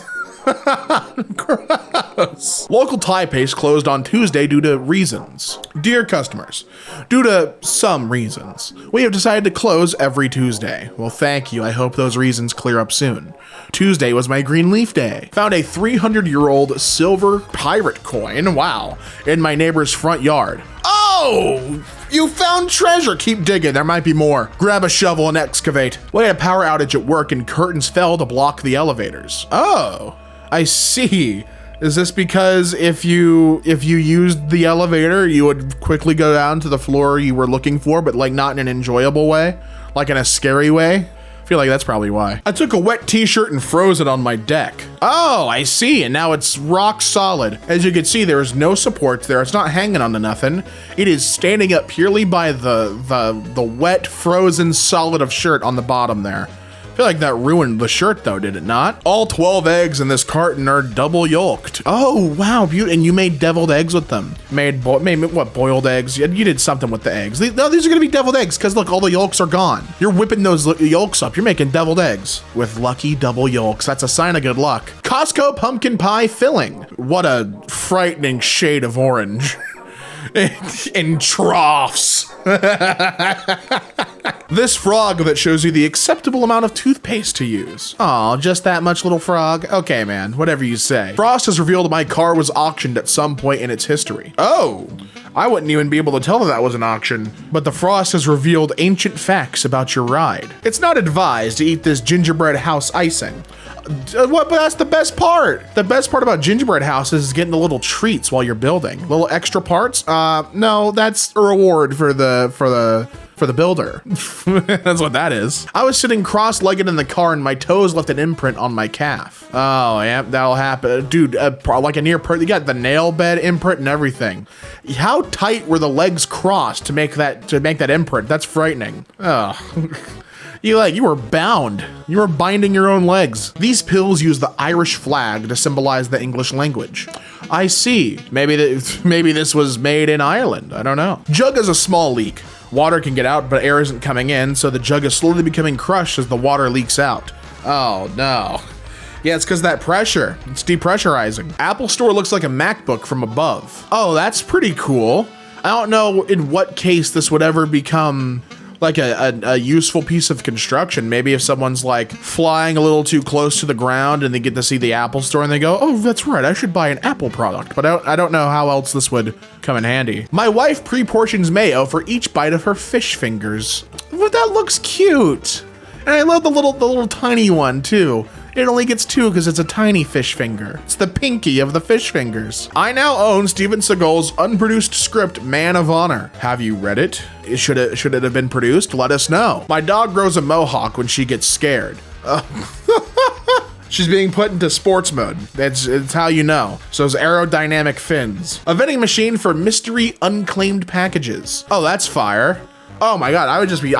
Gross. Local Thai paste closed on Tuesday due to reasons. Dear customers, due to some reasons, we have decided to close every Tuesday. Well, thank you. I hope those reasons clear up soon. Tuesday was my green leaf day. Found a 300-year-old silver pirate coin, wow, in my neighbor's front yard. Oh, you found treasure. Keep digging. There might be more. Grab a shovel and excavate. We had a power outage at work and curtains fell to block the elevators. Oh, I see. Is this because if you used the elevator, you would quickly go down to the floor you were looking for, but like not in an enjoyable way, like in a scary way? I feel like that's probably why. I took a wet t-shirt and froze it on my deck. Oh, I see, and now it's rock solid. As you can see, there is no supports there. It's not hanging onto nothing. It is standing up purely by the wet, frozen solid of shirt on the bottom there. I feel like that ruined the shirt though, did it not? All 12 eggs in this carton are double yolked. Oh, wow, beautiful. And you made deviled eggs with them. Made what, boiled eggs? You did something with the eggs. No, these are gonna be deviled eggs because look, all the yolks are gone. You're whipping those yolks up. You're making deviled eggs with lucky double yolks. That's a sign of good luck. Costco pumpkin pie filling. What a frightening shade of orange. In troughs. This frog that shows you the acceptable amount of toothpaste to use. Oh, just that much, little frog? Okay, man, whatever you say. Frost has revealed my car was auctioned at some point in its history. Oh, I wouldn't even be able to tell that was an auction. But the Frost has revealed ancient facts about your ride. It's not advised to eat this gingerbread house icing. What? But that's the best part. The best part about gingerbread houses is getting the little treats while you're building. Little extra parts? No, that's a reward for the builder. That's what that is. I was sitting cross-legged in the car and my toes left an imprint on my calf. Oh, yeah, that'll happen. Dude, like a near you got the nail bed imprint and everything. How tight were the legs crossed to make that imprint? That's frightening. Oh. You were bound. You were binding your own legs. These pills use the Irish flag to symbolize the English language. I see. Maybe this was made in Ireland. I don't know. Jug has a small leak. Water can get out, but air isn't coming in, so the jug is slowly becoming crushed as the water leaks out. Oh no. Yeah, it's because of that pressure. It's depressurizing. Apple Store looks like a MacBook from above. Oh, that's pretty cool. I don't know in what case this would ever become like a useful piece of construction. Maybe if someone's like flying a little too close to the ground and they get to see the Apple Store and they go, oh, that's right, I should buy an Apple product. But I don't know how else this would come in handy. My wife pre-portions mayo for each bite of her fish fingers. Well, that looks cute. And I love the little tiny one too. It only gets 2 because it's a tiny fish finger. It's the pinky of the fish fingers. I now own Steven Seagal's unproduced script, Man of Honor. Have you read it? Should it have been produced? Let us know. My dog grows a mohawk when she gets scared. She's being put into sports mode. It's how you know. So those aerodynamic fins. A vending machine for mystery unclaimed packages. Oh, that's fire. Oh my God, I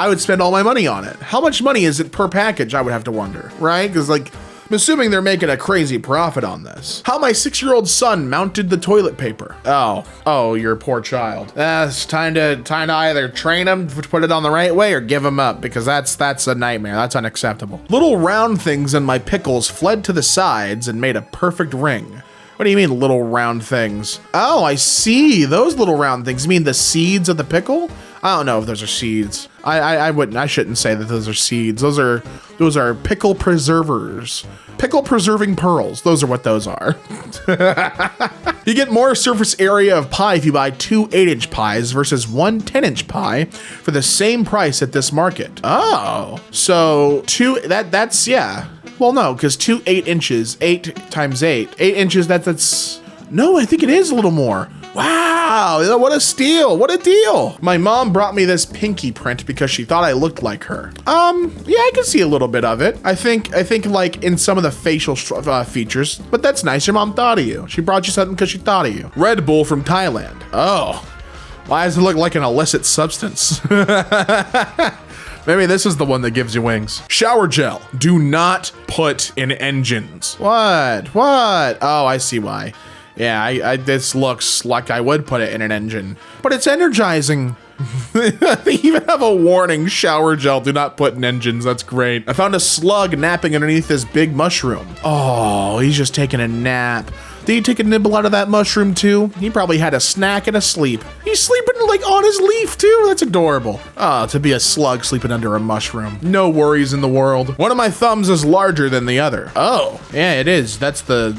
would spend all my money on it. How much money is it per package? I would have to wonder, right? Because like, I'm assuming they're making a crazy profit on this. How my 6-year-old son mounted the toilet paper. Oh, your poor child. It's time to either train him to put it on the right way or give him up, because that's a nightmare. That's unacceptable. Little round things in my pickles fled to the sides and made a perfect ring. What do you mean little round things? Oh, I see. Those little round things. You mean the seeds of the pickle? I don't know if those are seeds. I shouldn't say that those are seeds. Those are pickle preservers. Pickle preserving pearls. Those are what those are. You get more surface area of pie if you buy 2 8-inch pies versus 1 10-inch pie for the same price at this market. Oh, so that's yeah. Well, no, because 2 8 inches, 8 times 8 inches. That's no, I think it is a little more. Wow, what a steal, what a deal. My mom brought me this pinky print because she thought I looked like her. Yeah, I can see a little bit of it. I think like in some of the facial features, but that's nice. Your mom thought of you. She brought you something because she thought of you. Red Bull from Thailand. Oh, why does it look like an illicit substance? Maybe this is the one that gives you wings. Shower gel. Do not put in engines. What? Oh, I see why. Yeah, this looks like I would put it in an engine, but it's energizing. They even have a warning, shower gel, do not put in engines. That's great. I found a slug napping underneath this big mushroom. Oh, he's just taking a nap. Did he take a nibble out of that mushroom too? He probably had a snack and a sleep. He's sleeping like on his leaf too. That's adorable. Oh, to be a slug sleeping under a mushroom. No worries in the world. One of my thumbs is larger than the other. Oh, yeah, it is. That's the...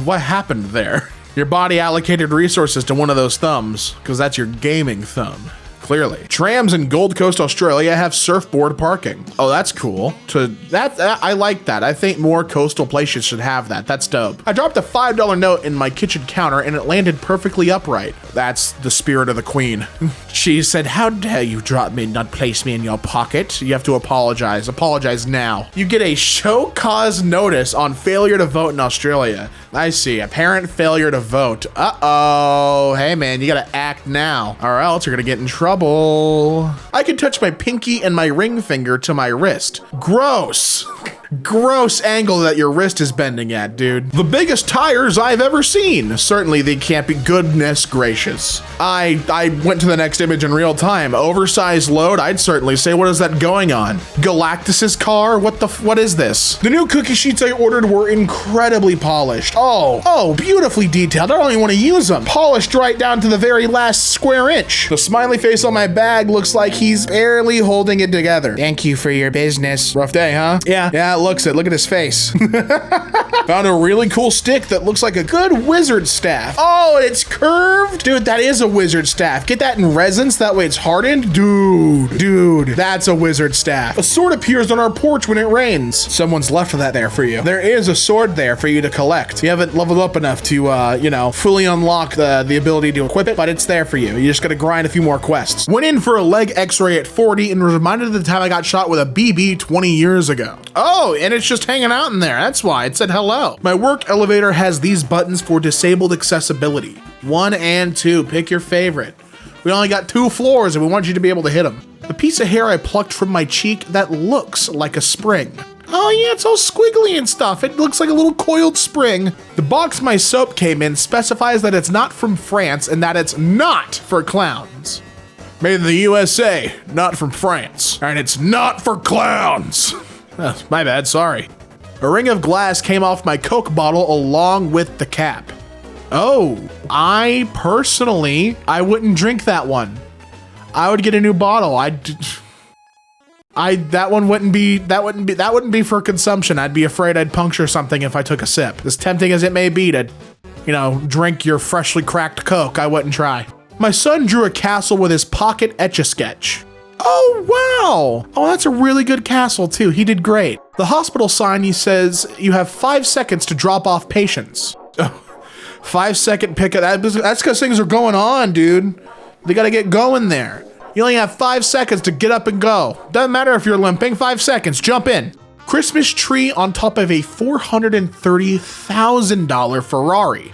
what happened there? Your body allocated resources to one of those thumbs, because that's your gaming thumb. Clearly. Trams in Gold Coast, Australia have surfboard parking. Oh, that's cool. I like that. I think more coastal places should have that. That's dope. I dropped a $5 note in my kitchen counter and it landed perfectly upright. That's the spirit of the queen. She said, how dare you drop me and not place me in your pocket? You have to apologize. Apologize now. You get a show cause notice on failure to vote in Australia. I see. Apparent failure to vote. Uh-oh. Hey, man, you gotta act now, or else you're gonna get in trouble. I can touch my pinky and my ring finger to my wrist. Gross. Gross angle that your wrist is bending at, dude. The biggest tires I've ever seen. Certainly they can't be. Goodness gracious. I went to the next image in real time. Oversized load, I'd certainly say. What is that going on? Galactus's car? What is this? The new cookie sheets I ordered were incredibly polished. Oh, beautifully detailed. I don't even want to use them. Polished right down to the very last square inch. The smiley face on my bag looks like he's barely holding it together. Thank you for your business. Rough day, huh? Yeah, looks it. Look at his face. Found a really cool stick that looks like a good wizard staff. Oh, it's curved? Dude, that is a wizard staff. Get that in resin so that way it's hardened. Dude, that's a wizard staff. A sword appears on our porch when it rains. Someone's left that there for you. There is a sword there for you to collect. You haven't leveled up enough to, fully unlock the ability to equip it, but it's there for you. You just gotta grind a few more quests. Went in for a leg x-ray at 40 and was reminded of the time I got shot with a BB 20 years ago. Oh, and it's just hanging out in there. That's why it said hello. My work elevator has these buttons for disabled accessibility. 1 and 2, pick your favorite. We only got 2 floors and we want you to be able to hit them. A piece of hair I plucked from my cheek that looks like a spring. Oh yeah, it's all squiggly and stuff. It looks like a little coiled spring. The box my soap came in specifies that it's not from France and that it's not for clowns. Made in the USA, not from France. And it's not for clowns. Oh, my bad, sorry. A ring of glass came off my Coke bottle along with the cap. Oh, I wouldn't drink that one. I would get a new bottle. That wouldn't be for consumption. I'd be afraid I'd puncture something if I took a sip. As tempting as it may be to, drink your freshly cracked Coke, I wouldn't try. My son drew a castle with his pocket Etch-a-Sketch. Oh, wow. Oh, that's a really good castle too. He did great. The hospital sign, he says, you have 5 seconds to drop off patients. Oh, 5 second pickup. That's because things are going on, dude. They got to get going there. You only have 5 seconds to get up and go. Doesn't matter if you're limping, 5 seconds, jump in. Christmas tree on top of a $430,000 Ferrari.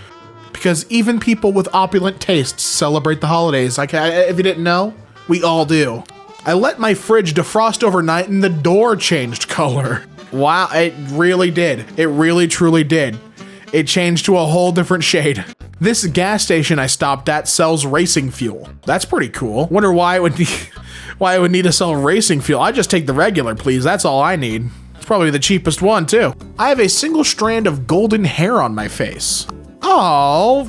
Because even people with opulent tastes celebrate the holidays. If you didn't know, we all do. I let my fridge defrost overnight and the door changed color. Wow, it really did. It really truly did. It changed to a whole different shade. This gas station I stopped at sells racing fuel. That's pretty cool. Wonder why it would need to sell racing fuel. I just take the regular, please. That's all I need. It's probably the cheapest one too. I have a single strand of golden hair on my face. Oh,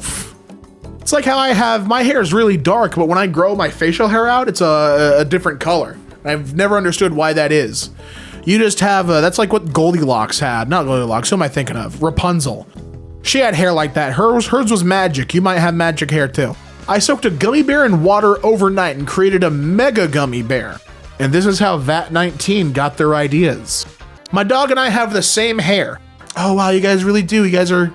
it's like how my hair is really dark, but when I grow my facial hair out, it's a different color. I've never understood why that is. You just have, that's like what Goldilocks had. Not Goldilocks, who am I thinking of? Rapunzel. She had hair like that. Hers was magic. You might have magic hair too. I soaked a gummy bear in water overnight and created a mega gummy bear. And this is how VAT-19 got their ideas. My dog and I have the same hair. Oh wow, you guys really do. You guys are,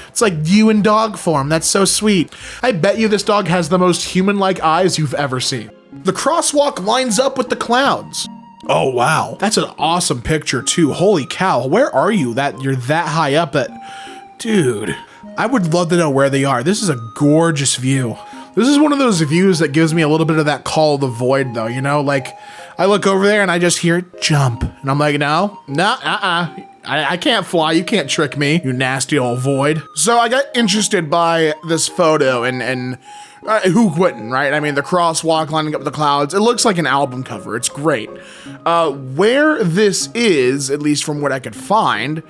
it's like you in dog form. That's so sweet. I bet you this dog has the most human-like eyes you've ever seen. The crosswalk lines up with the clouds. Oh wow, that's an awesome picture too. Holy cow, where are you that you're that high up that, dude, I would love to know where they are. This is a gorgeous view. This is one of those views that gives me a little bit of that call of the void though, like I look over there and I just hear jump and I'm like, no, I can't fly. You can't trick me, you nasty old void. So I got interested by this photo and who wouldn't, right? I mean, the crosswalk lining up the clouds. It looks like an album cover. It's great. Where this is, at least from what I could find,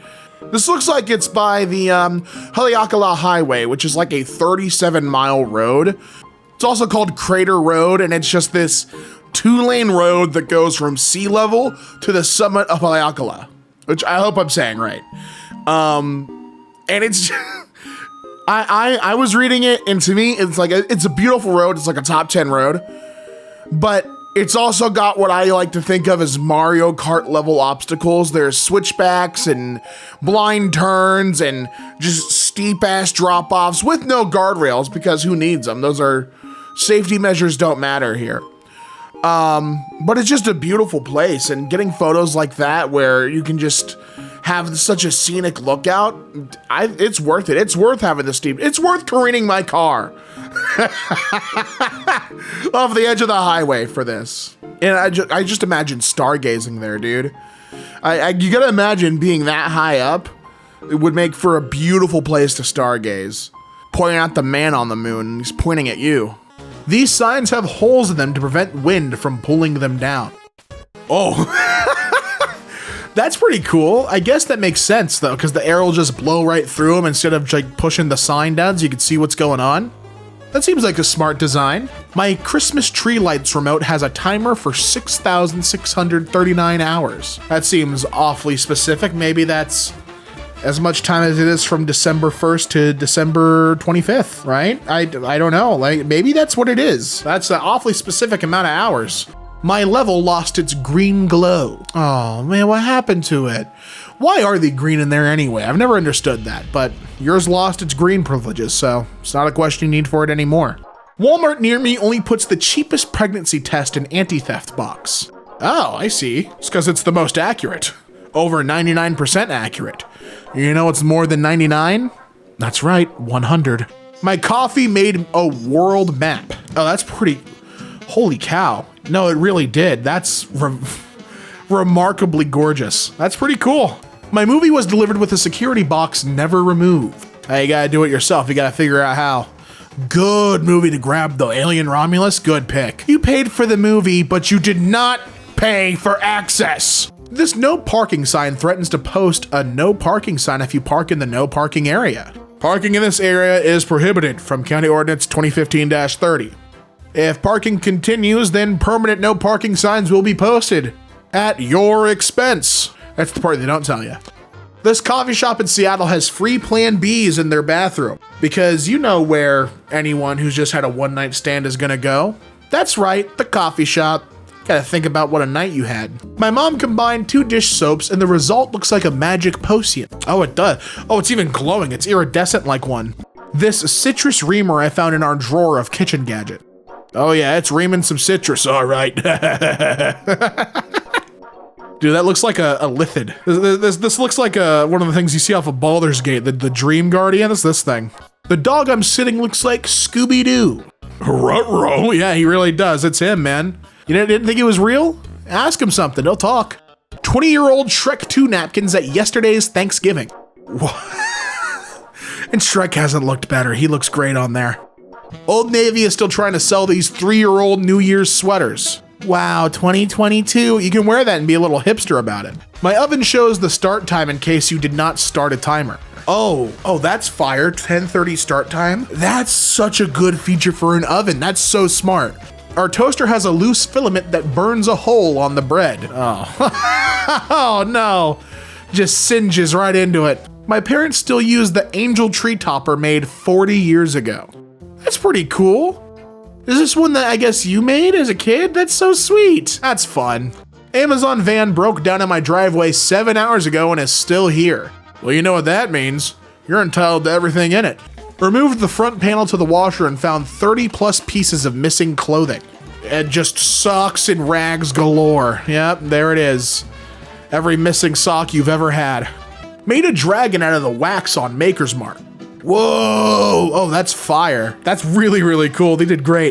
this looks like it's by the Haleakala Highway, which is like a 37-mile road. It's also called Crater Road, and it's just this 2-lane road that goes from sea level to the summit of Haleakala, which I hope I'm saying right. And it's I was reading it, and to me, it's a beautiful road. It's like a top 10 road, but it's also got what I like to think of as Mario Kart level obstacles. There's switchbacks and blind turns and just steep ass drop offs with no guardrails because who needs them? Those are safety measures don't matter here. But it's just a beautiful place, and getting photos like that where you can just have such a scenic lookout, it's worth it. It's worth having the steep. It's worth careening my car off the edge of the highway for this. And I just imagine stargazing there, dude. You gotta imagine being that high up. It would make for a beautiful place to stargaze. Pointing out the man on the moon, and he's pointing at you. These signs have holes in them to prevent wind from pulling them down. Oh, that's pretty cool. I guess that makes sense though, because the air will just blow right through them instead of like pushing the sign down so you can see what's going on. That seems like a smart design. My Christmas tree lights remote has a timer for 6,639 hours. That seems awfully specific. Maybe that's as much time as it is from December 1st to December 25th, right? I don't know, like maybe that's what it is. That's an awfully specific amount of hours. My level lost its green glow. Oh man, what happened to it? Why are they green in there anyway? I've never understood that, but yours lost its green privileges, so it's not a question you need for it anymore. Walmart near me only puts the cheapest pregnancy test in anti-theft box. Oh, I see. It's because it's the most accurate. Over 99% accurate. You know what's more than 99? That's right, 100. My coffee made a world map. Oh, that's pretty. Holy cow. No, it really did. That's remarkably gorgeous. That's pretty cool. My movie was delivered with a security box never removed. Hey, you gotta do it yourself. You gotta figure out how. Good movie to grab though. Alien Romulus, good pick. You paid for the movie, but you did not pay for access. This no parking sign threatens to post a no parking sign if you park in the no parking area. Parking in this area is prohibited from County Ordinance 2015-30. If parking continues, then permanent no parking signs will be posted at your expense. That's the part they don't tell you. This coffee shop in Seattle has free Plan Bs in their bathroom because you know where anyone who's just had a one-night stand is gonna go. That's right, the coffee shop. Gotta think about what a night you had. My mom combined 2 dish soaps and the result looks like a magic potion. Oh, it does. Oh, it's even glowing. It's iridescent like one. This citrus reamer I found in our drawer of kitchen gadget. Oh yeah, it's reaming some citrus, all right. Dude, that looks like a lithid. This looks like one of the things you see off of Baldur's Gate, the Dream Guardian. It's this thing. The dog I'm sitting looks like Scooby-Doo. Ruh-roh. Yeah, he really does. It's him, man. You didn't think he was real? Ask him something. He'll talk. 20-year-old Shrek 2 napkins at yesterday's Thanksgiving. And Shrek hasn't looked better. He looks great on there. Old Navy is still trying to sell these 3-year-old New Year's sweaters. Wow, 2022. You can wear that and be a little hipster about it. My oven shows the start time in case you did not start a timer. Oh, that's fire. 10:30 start time. That's such a good feature for an oven. That's so smart. Our toaster has a loose filament that burns a hole on the bread. Oh, oh no. Just singes right into it. My parents still use the angel tree topper made 40 years ago. That's pretty cool. Is this one that I guess you made as a kid? That's so sweet. That's fun. Amazon van broke down in my driveway 7 hours ago and is still here. Well, you know what that means. You're entitled to everything in it. Removed the front panel to the washer and found 30 plus pieces of missing clothing. And just socks and rags galore. Yep, there it is. Every missing sock you've ever had. Made a dragon out of the wax on Maker's Mark. Whoa! Oh, that's fire. That's really, really cool. They did great.